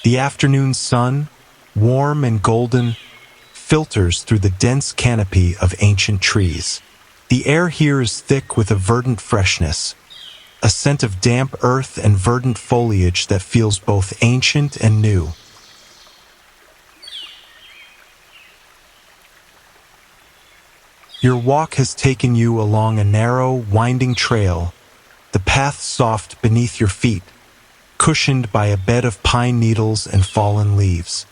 The afternoon sun, warm and golden, filters through the dense canopy of ancient trees. The air here is thick with a verdant freshness, a scent of damp earth and verdant foliage that feels both ancient and new. Your walk has taken you along a narrow, winding trail, the path soft beneath your feet, cushioned by a bed of pine needles and fallen leaves.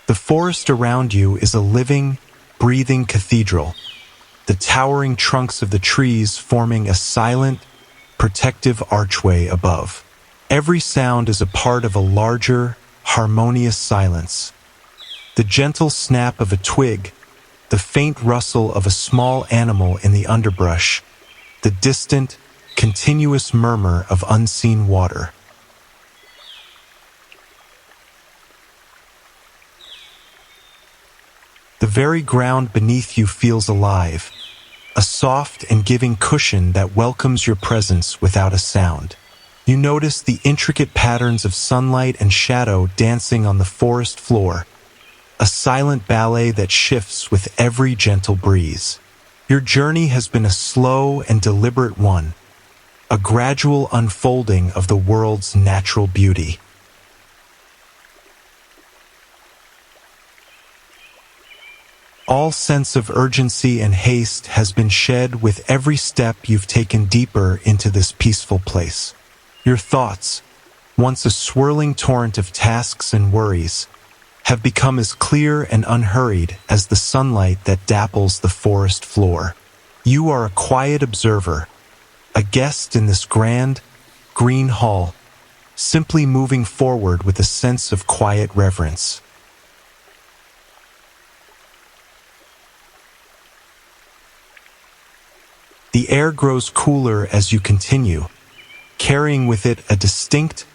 The forest around you is a living, breathing cathedral, the towering trunks of the trees forming a silent, protective archway above. Every sound is a part of a larger, harmonious silence. The gentle snap of a twig, the faint rustle of a small animal in the underbrush, the distant, continuous murmur of unseen water. The very ground beneath you feels alive, a soft and giving cushion that welcomes your presence without a sound. You notice the intricate patterns of sunlight and shadow dancing on the forest floor, a silent ballet that shifts with every gentle breeze. Your journey has been a slow and deliberate one, a gradual unfolding of the world's natural beauty. All sense of urgency and haste has been shed with every step you've taken deeper into this peaceful place. Your thoughts, once a swirling torrent of tasks and worries, have become as clear and unhurried as the sunlight that dapples the forest floor. You are a quiet observer, a guest in this grand, green hall, simply moving forward with a sense of quiet reverence. The air grows cooler as you continue, carrying with it a distinct,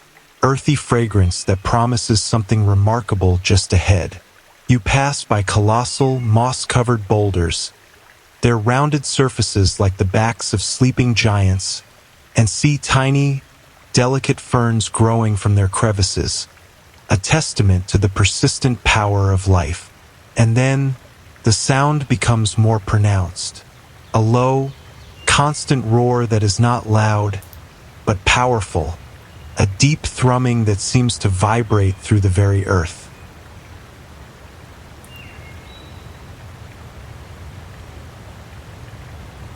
earthy fragrance that promises something remarkable just ahead. You pass by colossal, moss-covered boulders, their rounded surfaces like the backs of sleeping giants, and see tiny, delicate ferns growing from their crevices, a testament to the persistent power of life. And then, the sound becomes more pronounced, a low, constant roar that is not loud, but powerful, a deep thrumming that seems to vibrate through the very earth.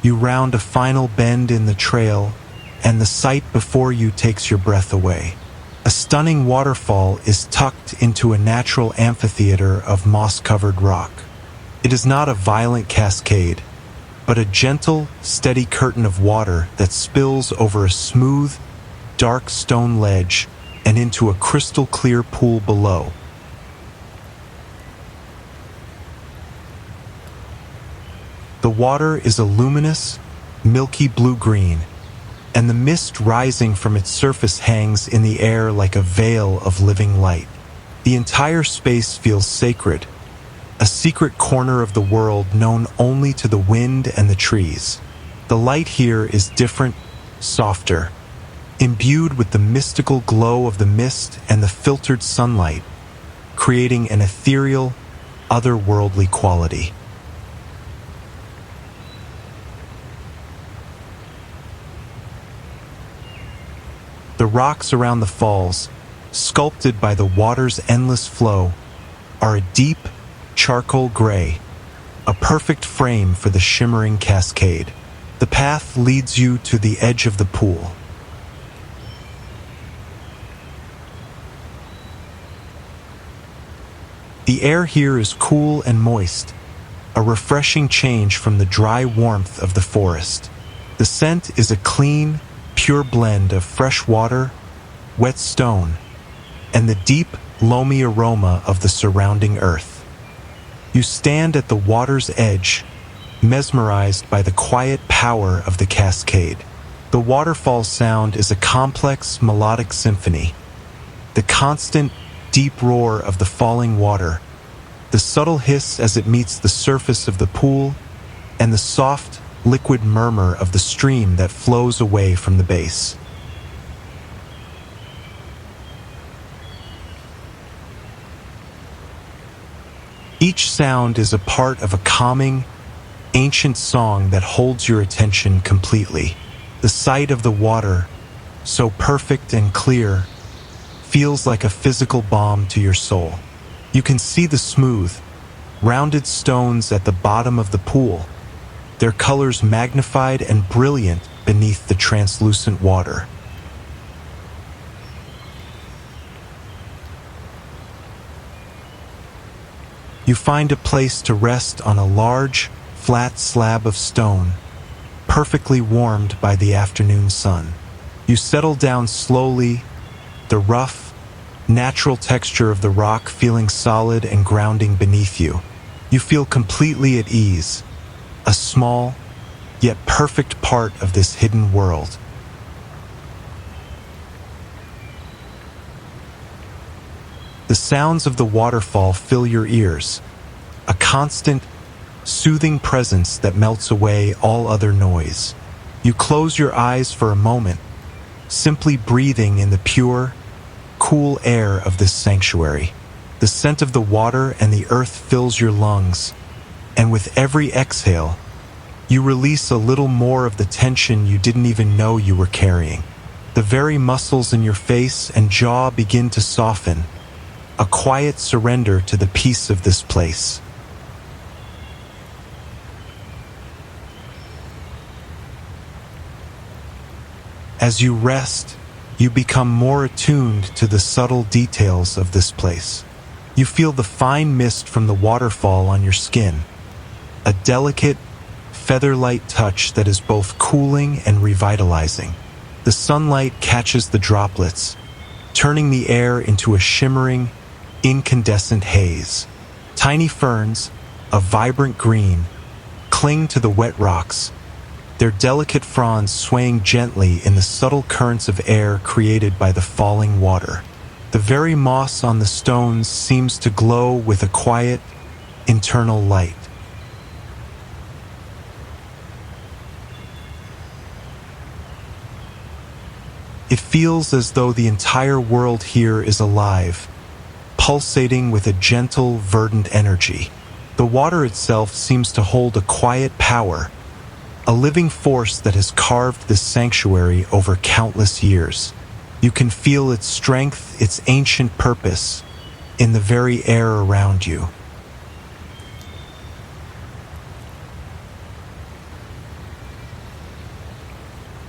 You round a final bend in the trail, and the sight before you takes your breath away. A stunning waterfall is tucked into a natural amphitheater of moss-covered rock. It is not a violent cascade, but a gentle, steady curtain of water that spills over a smooth, dark stone ledge and into a crystal-clear pool below. The water is a luminous, milky blue-green, and the mist rising from its surface hangs in the air like a veil of living light. The entire space feels sacred, a secret corner of the world known only to the wind and the trees. The light here is different, softer, imbued with the mystical glow of the mist and the filtered sunlight, creating an ethereal, otherworldly quality. The rocks around the falls, sculpted by the water's endless flow, are a deep, charcoal gray, a perfect frame for the shimmering cascade. The path leads you to the edge of the pool. The air here is cool and moist, a refreshing change from the dry warmth of the forest. The scent is a clean, pure blend of fresh water, wet stone, and the deep, loamy aroma of the surrounding earth. You stand at the water's edge, mesmerized by the quiet power of the cascade. The waterfall sound is a complex, melodic symphony. The constant, deep roar of the falling water, the subtle hiss as it meets the surface of the pool, and the soft, liquid murmur of the stream that flows away from the base. Each sound is a part of a calming, ancient song that holds your attention completely. The sight of the water, so perfect and clear, feels like a physical balm to your soul. You can see the smooth, rounded stones at the bottom of the pool, their colors magnified and brilliant beneath the translucent water. You find a place to rest on a large, flat slab of stone, perfectly warmed by the afternoon sun. You settle down slowly, the rough, natural texture of the rock feeling solid and grounding beneath you. You feel completely at ease, a small, yet perfect part of this hidden world. The sounds of the waterfall fill your ears, a constant, soothing presence that melts away all other noise. You close your eyes for a moment, simply breathing in the pure, cool air of this sanctuary. The scent of the water and the earth fills your lungs, and with every exhale, you release a little more of the tension you didn't even know you were carrying. The very muscles in your face and jaw begin to soften, a quiet surrender to the peace of this place. As you rest, you become more attuned to the subtle details of this place. You feel the fine mist from the waterfall on your skin, a delicate, feather-light touch that is both cooling and revitalizing. The sunlight catches the droplets, turning the air into a shimmering, incandescent haze. Tiny ferns, a vibrant green, cling to the wet rocks, their delicate fronds swaying gently in the subtle currents of air created by the falling water. The very moss on the stones seems to glow with a quiet, internal light. It feels as though the entire world here is alive, pulsating with a gentle, verdant energy. The water itself seems to hold a quiet power, a living force that has carved this sanctuary over countless years. You can feel its strength, its ancient purpose, in the very air around you.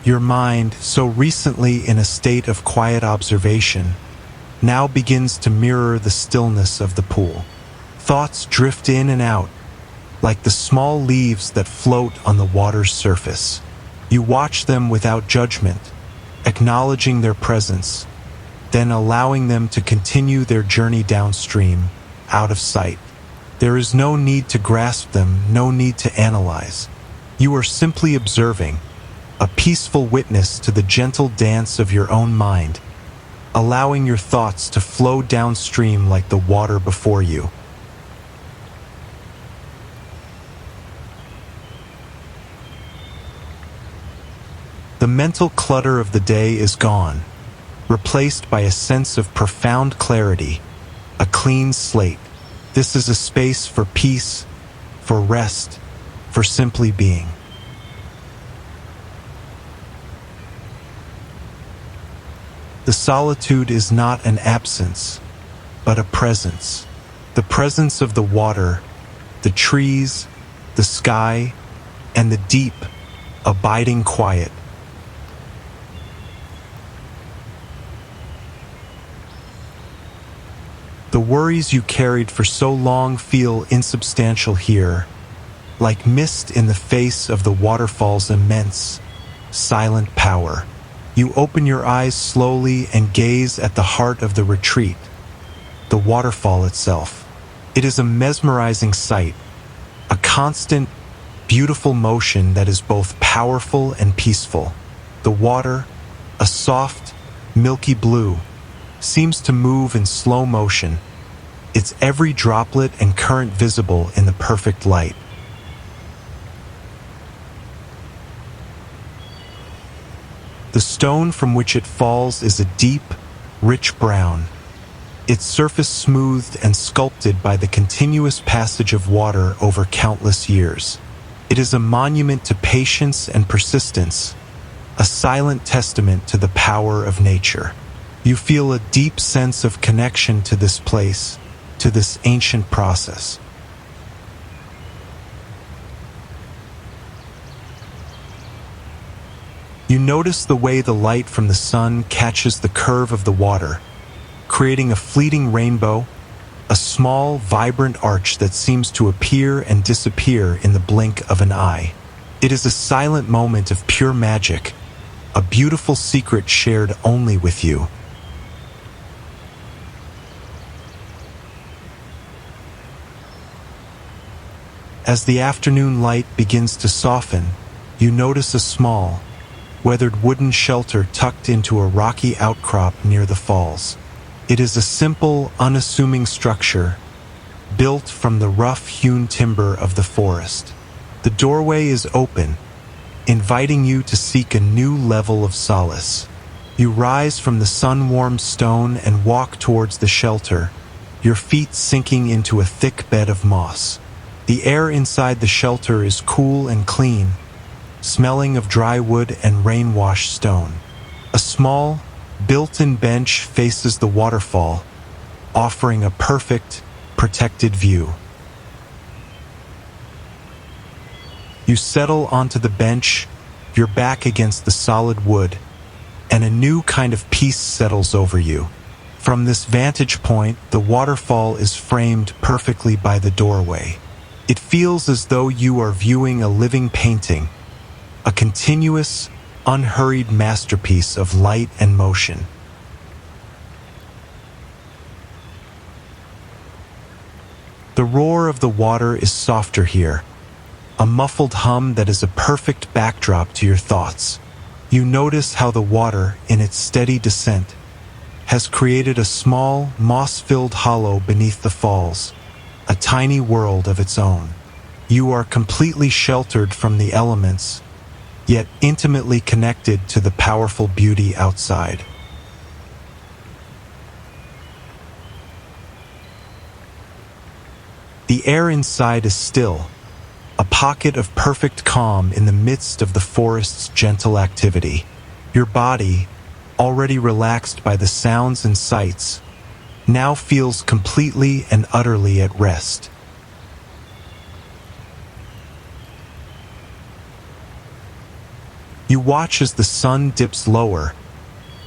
Your mind, so recently in a state of quiet observation, now begins to mirror the stillness of the pool. Thoughts drift in and out, like the small leaves that float on the water's surface. You watch them without judgment, acknowledging their presence, then allowing them to continue their journey downstream, out of sight. There is no need to grasp them, no need to analyze. You are simply observing, a peaceful witness to the gentle dance of your own mind, allowing your thoughts to flow downstream like the water before you. The mental clutter of the day is gone, replaced by a sense of profound clarity, a clean slate. This is a space for peace, for rest, for simply being. The solitude is not an absence, but a presence. The presence of the water, the trees, the sky, and the deep, abiding quiet. The worries you carried for so long feel insubstantial here, like mist in the face of the waterfall's immense, silent power. You open your eyes slowly and gaze at the heart of the retreat, the waterfall itself. It is a mesmerizing sight, a constant, beautiful motion that is both powerful and peaceful. The water, a soft, milky blue, seems to move in slow motion, its every droplet and current visible in the perfect light. The stone from which it falls is a deep, rich brown, its surface smoothed and sculpted by the continuous passage of water over countless years. It is a monument to patience and persistence, a silent testament to the power of nature. You feel a deep sense of connection to this place, to this ancient process. You notice the way the light from the sun catches the curve of the water, creating a fleeting rainbow, a small, vibrant arch that seems to appear and disappear in the blink of an eye. It is a silent moment of pure magic, a beautiful secret shared only with you. As the afternoon light begins to soften, you notice a small, weathered wooden shelter tucked into a rocky outcrop near the falls. It is a simple, unassuming structure, built from the rough-hewn timber of the forest. The doorway is open, inviting you to seek a new level of solace. You rise from the sun-warmed stone and walk towards the shelter, your feet sinking into a thick bed of moss. The air inside the shelter is cool and clean, smelling of dry wood and rain-washed stone. A small, built-in bench faces the waterfall, offering a perfect, protected view. You settle onto the bench, your back against the solid wood, and a new kind of peace settles over you. From this vantage point, the waterfall is framed perfectly by the doorway. It feels as though you are viewing a living painting, a continuous, unhurried masterpiece of light and motion. The roar of the water is softer here, a muffled hum that is a perfect backdrop to your thoughts. You notice how the water, in its steady descent, has created a small, moss-filled hollow beneath the falls, a tiny world of its own. You are completely sheltered from the elements, yet intimately connected to the powerful beauty outside. The air inside is still, a pocket of perfect calm in the midst of the forest's gentle activity. Your body, already relaxed by the sounds and sights, now feels completely and utterly at rest. You watch as the sun dips lower,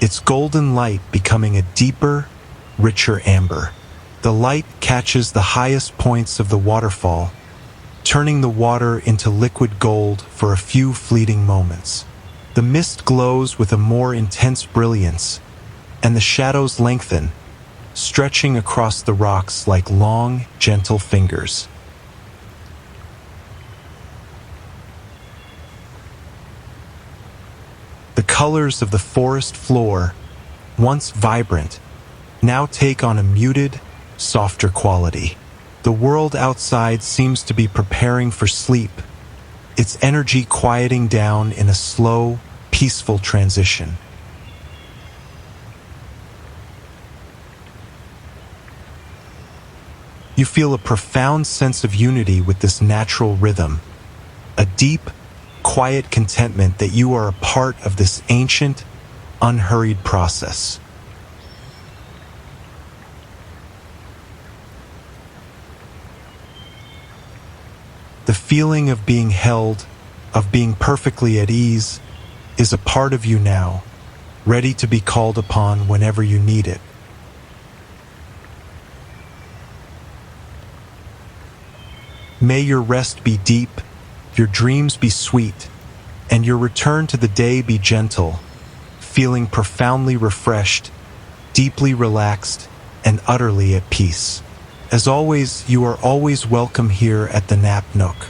its golden light becoming a deeper, richer amber. The light catches the highest points of the waterfall, turning the water into liquid gold for a few fleeting moments. The mist glows with a more intense brilliance, and the shadows lengthen, stretching across the rocks like long, gentle fingers. The colors of the forest floor, once vibrant, now take on a muted, softer quality. The world outside seems to be preparing for sleep, its energy quieting down in a slow, peaceful transition. You feel a profound sense of unity with this natural rhythm, a deep, quiet contentment that you are a part of this ancient, unhurried process. The feeling of being held, of being perfectly at ease, is a part of you now, ready to be called upon whenever you need it. May your rest be deep, your dreams be sweet, and your return to the day be gentle, feeling profoundly refreshed, deeply relaxed, and utterly at peace. As always, you are always welcome here at the Nook.